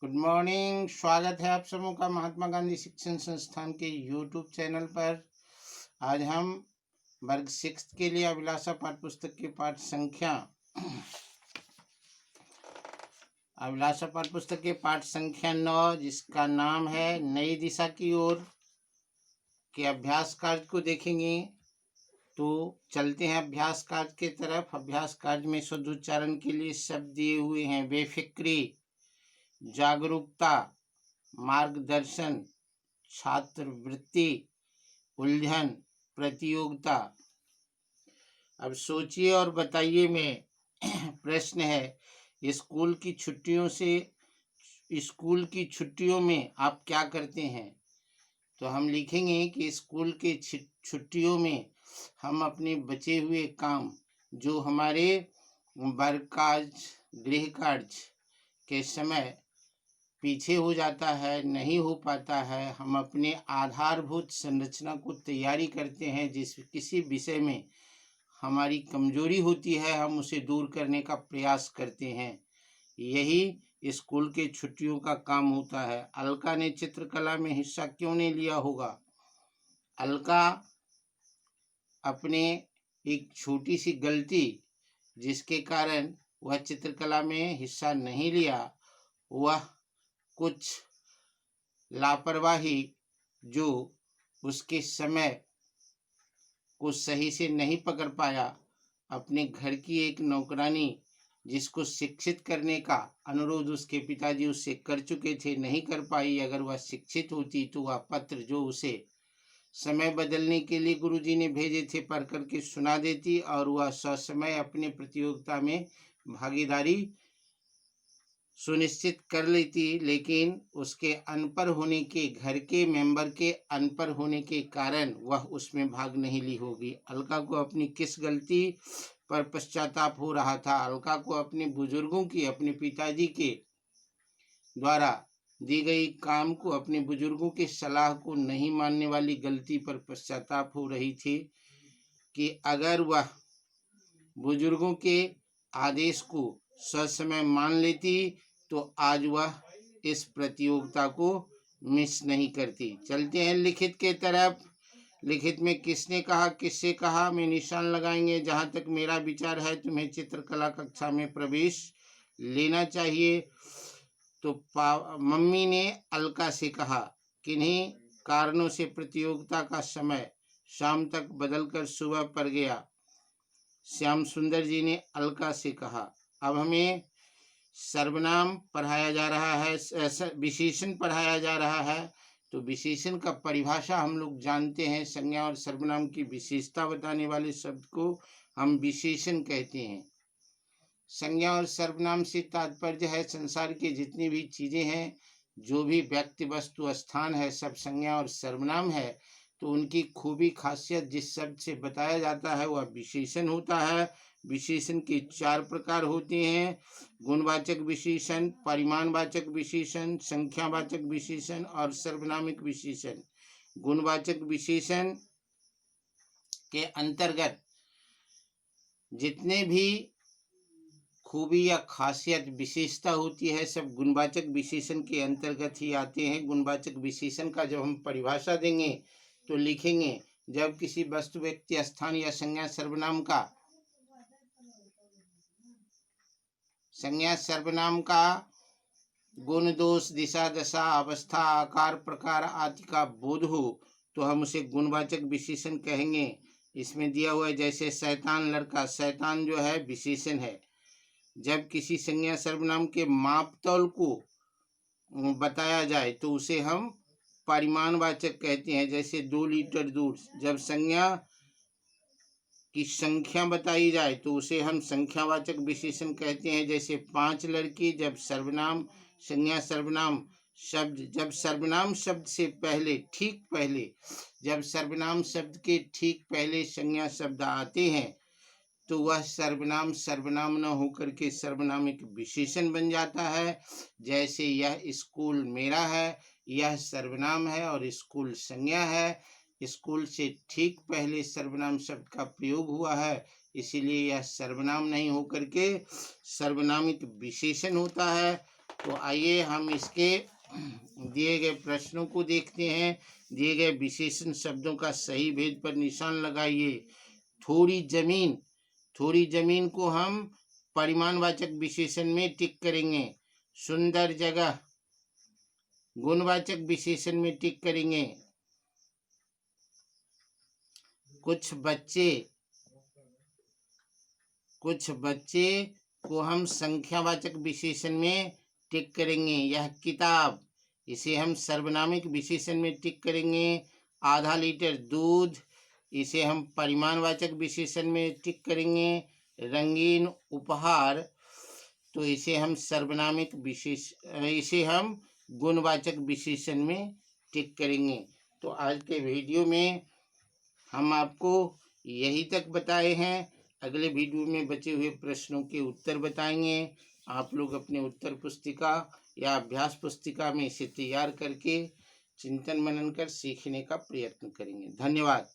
Good morning. स्वागत है आप सबों का महात्मा गांधी शिक्षण संस्थान के यूट्यूब चैनल पर। आज हम वर्ग 6 के लिए अभिलाषा पाठ्य पुस्तक के पाठ संख्या 9, जिसका नाम है नई दिशा की ओर के अभ्यास कार्य को देखेंगे। तो चलते हैं अभ्यास कार्य के तरफ। अभ्यास कार्य में शुद्ध उच्चारण के लिए शब्द दिए हुए हैं: बेफिक्री, जागरूकता, मार्गदर्शन, छात्रवृत्ति, उलझन, प्रतियोगिता। अब सोचिए और बताइए में प्रश्न है, स्कूल की छुट्टियों में आप क्या करते हैं? तो हम लिखेंगे कि स्कूल के छुट्टियों में हम अपने बचे हुए काम, जो हमारे वर्ग कार्य, गृह कार्य के समय पीछे हो जाता है, नहीं हो पाता है, हम अपने आधारभूत संरचना को तैयारी करते हैं। किसी विषय में हमारी कमजोरी होती है, हम उसे दूर करने का प्रयास करते हैं। यही स्कूल के छुट्टियों का काम होता है। अलका ने चित्रकला में हिस्सा क्यों नहीं लिया होगा? अलका अपने एक छोटी सी गलती, जिसके कारण वह चित्रकला में हिस्सा नहीं लिया, वह कुछ लापरवाही जो उसके समय को सही से नहीं पकड़ पाया, अपने घर की एक नौकरानी जिसको शिक्षित करने का अनुरोध उसके पिताजी उससे कर चुके थे, नहीं कर पाई। अगर वह शिक्षित होती तो वह पत्र जो उसे समय बदलने के लिए गुरुजी ने भेजे थे पढ़ करके सुना देती और वह ससमय अपने प्रतियोगिता में भागीदारी सुनिश्चित कर लेती। लेकिन उसके अनपढ़ होने के, घर के मेंबर के अनपढ़ होने के कारण वह उसमें भाग नहीं ली होगी। अलका को अपनी किस गलती पर पश्चाताप हो रहा था? अलका को अपने बुजुर्गों की, अपने पिताजी के द्वारा दी गई काम को, अपने बुजुर्गों की सलाह को नहीं मानने वाली गलती पर पश्चाताप हो रही थी कि अगर वह बुजुर्गों के आदेश को ससमय मान लेती तो आज वह इस प्रतियोगिता को मिस नहीं करती। चलते हैं लिखित के तरफ। लिखित में किसने कहा, किससे कहा, में निशान लगाएंगे। जहाँ तक मेरा विचार है, तुम्हें चित्रकला कक्षा में प्रवेश लेना चाहिए। तो मम्मी ने अलका से कहा। किन्हीं कारणों से प्रतियोगिता का समय शाम तक बदलकर सुबह पड़ गया। श्याम सुंदर जी ने अलका से कहा। अब हमें सर्वनाम पढ़ाया जा रहा है, विशेषण पढ़ाया जा रहा है। तो विशेषण का परिभाषा हम लोग जानते हैं। संज्ञा और सर्वनाम की विशेषता बताने वाले शब्द को हम विशेषण कहते हैं। संज्ञा और सर्वनाम से तात्पर्य है संसार की जितनी भी चीजें हैं, जो भी व्यक्ति, वस्तु, स्थान है, सब संज्ञा और सर्वनाम है। तो उनकी खूबी, खासियत जिस शब्द से बताया जाता है वह विशेषण होता है। विशेषण के 4 प्रकार होते हैं: गुणवाचक विशेषण, परिमाणवाचक विशेषण, संख्यावाचक विशेषण और सर्वनामिक विशेषण। गुणवाचक विशेषण के अंतर्गत जितने भी खूबी या खासियत, विशेषता होती है, सब गुणवाचक विशेषण के अंतर्गत ही आते हैं। गुणवाचक विशेषण का जब हम परिभाषा देंगे तो लिखेंगे, जब किसी वस्तु, व्यक्ति, स्थान या संज्ञा सर्वनाम का गुण, दोष, दिशा, दशा, अवस्था, आकार, प्रकार आदि का बोध हो तो हम उसे गुणवाचक विशेषण कहेंगे। इसमें दिया हुआ है, जैसे शैतान लड़का, शैतान जो है विशेषण है। जब किसी संज्ञा सर्वनाम के मापतौल को बताया जाए तो उसे हम परिमाणवाचक कहते हैं। जैसे 2 लीटर दूध, जब संज्ञा की संख्या बताई जाए तो उसे हम संख्यावाचक विशेषण कहते हैं। जैसे 5 लड़की, जब सर्वनाम, संज्ञा सर्वनाम शब्द, जब सर्वनाम शब्द से पहले, ठीक पहले, जब सर्वनाम शब्द के ठीक पहले संज्ञा शब्द आते हैं तो वह सर्वनाम सर्वनाम न होकर के सर्वनामिक विशेषण बन जाता है। जैसे यह स्कूल मेरा है, यह सर्वनाम है और स्कूल संज्ञा है। स्कूल से ठीक पहले सर्वनाम शब्द का प्रयोग हुआ है, इसीलिए यह सर्वनाम नहीं होकर के सर्वनामिक विशेषण होता है। तो आइए हम इसके दिए गए प्रश्नों को देखते हैं। दिए गए विशेषण शब्दों का सही भेद पर निशान लगाइए। थोड़ी जमीन को हम परिमाणवाचक विशेषण में टिक करेंगे। सुंदर जगह गुणवाचक विशेषण में टिक करेंगे। कुछ बच्चे को हम संख्यावाचक विशेषण में टिक करेंगे। यह किताब, इसे हम सर्वनामिक विशेषण में टिक करेंगे। आधा लीटर दूध, इसे हम परिमाणवाचक विशेषण में टिक करेंगे। रंगीन उपहार, तो इसे हम गुणवाचक विशेषण में टिक करेंगे। तो आज के वीडियो में हम आपको यही तक बताए हैं। अगले वीडियो में बचे हुए प्रश्नों के उत्तर बताएंगे। आप लोग अपने उत्तर पुस्तिका या अभ्यास पुस्तिका में इसे तैयार करके चिंतन मनन कर सीखने का प्रयत्न करेंगे। धन्यवाद।